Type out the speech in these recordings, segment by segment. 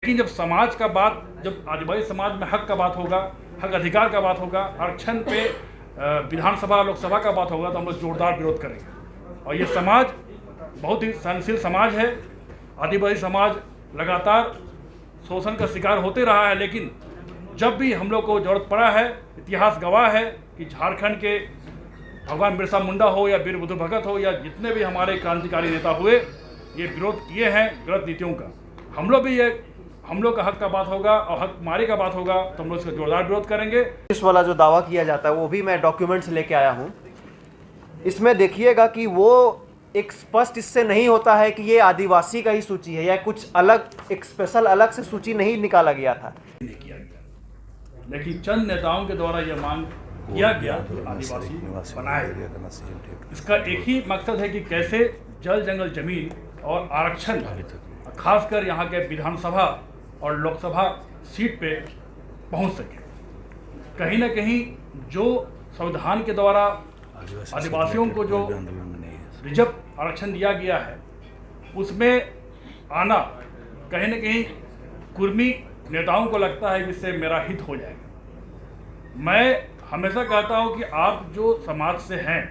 लेकिन जब समाज का बात, जब आदिवासी समाज में हक का बात होगा, हक अधिकार का बात होगा, आरक्षण पे विधानसभा लोकसभा का बात होगा, तो हम लोग जोरदार विरोध करेंगे। और ये समाज बहुत ही सहनशील समाज है। आदिवासी समाज लगातार शोषण का शिकार होते रहा है, लेकिन जब भी हम लोग को जरूरत पड़ा है, इतिहास गवाह है कि झारखंड के भगवान बिरसा मुंडा हो या वीर बुद्धू भगत हो या जितने भी हमारे क्रांतिकारी नेता हुए, ये विरोध किए हैं गलत नीतियों का। हम लोग भी ये, हम लोग का हक का बात होगा और हक मारी का बात होगा तो हम लोग इसका जोरदार विरोध करेंगे। इस वाला जो दावा किया जाता है वो भी मैं डॉक्यूमेंट्स लेके आया हूँ। इसमें देखिएगा कि वो एक स्पष्ट इससे नहीं होता है कि ये आदिवासी का ही सूची है या कुछ अलग, एक स्पेशल अलग से सूची नहीं निकाला गया था। नहीं किया गया, लेकिन चंद नेताओं के द्वारा यह मांग किया गया कि आदिवासी बनाए। इसका एक ही मकसद है कि कैसे जल जंगल जमीन और आरक्षण, खासकर यहाँ के विधानसभा और लोकसभा सीट पे पहुँच सके। कहीं ना कहीं जो संविधान के द्वारा आदिवासियों को जो रिजर्व आरक्षण दिया गया है, उसमें आना कहीं ना कहीं कुर्मी नेताओं को लगता है कि इससे मेरा हित हो जाएगा। मैं हमेशा कहता हूं कि आप जो समाज से हैं,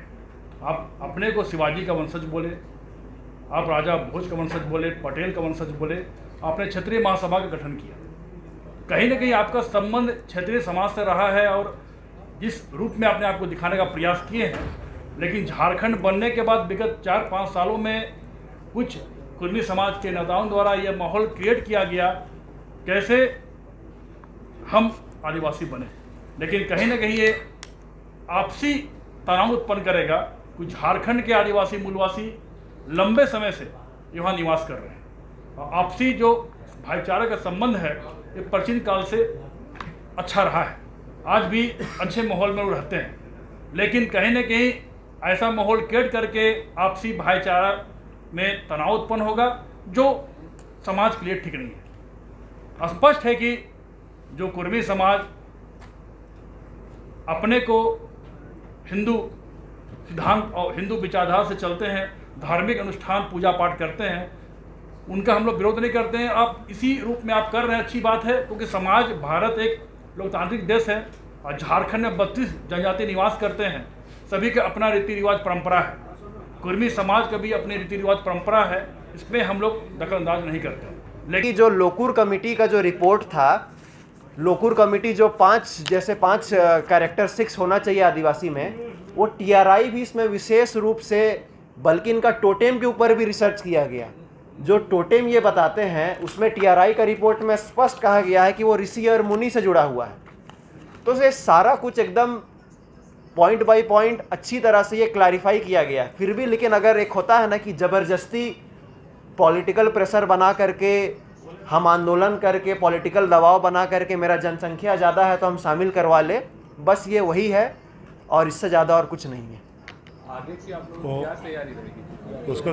आप अपने को शिवाजी का वंशज बोले, आप राजा भोज का वंशज बोले, पटेल का वंशज बोले, आपने क्षत्रिय महासभा का गठन किया। कहीं ना कहीं आपका संबंध क्षत्रिय समाज से रहा है और जिस रूप में आपने आपको दिखाने का प्रयास किए हैं, लेकिन झारखंड बनने के बाद विगत 4-5 सालों में कुछ कुर्मी समाज के नेताओं द्वारा यह माहौल क्रिएट किया गया कैसे हम आदिवासी बने, लेकिन कहीं ना कहीं ये आपसी तनाव उत्पन्न करेगा। कुछ झारखंड के आदिवासी मूलवासी लंबे समय से यहाँ निवास कर रहे हैं और आपसी जो भाईचारा का संबंध है ये प्राचीन काल से अच्छा रहा है, आज भी अच्छे माहौल में वो रहते हैं। लेकिन कहीं ना कहीं ऐसा माहौल क्रिएट करके आपसी भाईचारा में तनाव उत्पन्न होगा जो समाज के लिए ठीक नहीं है। स्पष्ट है कि जो कुर्मी समाज अपने को हिंदू सिद्धांत और हिंदू विचारधारा से चलते हैं, धार्मिक अनुष्ठान पूजा पाठ करते हैं, उनका हम लोग विरोध नहीं करते हैं। आप इसी रूप में आप कर रहे हैं, अच्छी बात है, क्योंकि समाज, भारत एक लोकतांत्रिक देश है और झारखंड में 32 जनजाति निवास करते हैं, सभी का अपना रीति रिवाज परंपरा है। कुर्मी समाज का भी अपनी रीति रिवाज परंपरा है, इसमें हम लोग दखल अंदाज नहीं करते। लेकिन जो लोकुर कमेटी का जो रिपोर्ट था, लोकुर कमेटी जो 5 कैरेक्टर 6 होना चाहिए आदिवासी में, वो टीआरआई भी इसमें विशेष रूप से, बल्कि इनका टोटेम के ऊपर भी रिसर्च किया गया। जो टोटेम ये बताते हैं उसमें टीआरआई का रिपोर्ट में स्पष्ट कहा गया है कि वो ऋषि और मुनि से जुड़ा हुआ है। तो ये सारा कुछ एकदम पॉइंट बाय पॉइंट अच्छी तरह से ये क्लैरिफाई किया गया है। फिर भी लेकिन अगर एक होता है ना कि ज़बरदस्ती पॉलिटिकल प्रेशर बना करके, हम आंदोलन करके, पॉलिटिकल दबाव बना करके मेरा जनसंख्या ज़्यादा है तो हम शामिल करवा ले, बस ये वही है और इससे ज़्यादा और कुछ नहीं है। आगे की आप लोगों की क्या तैयारी रहेगी? उसको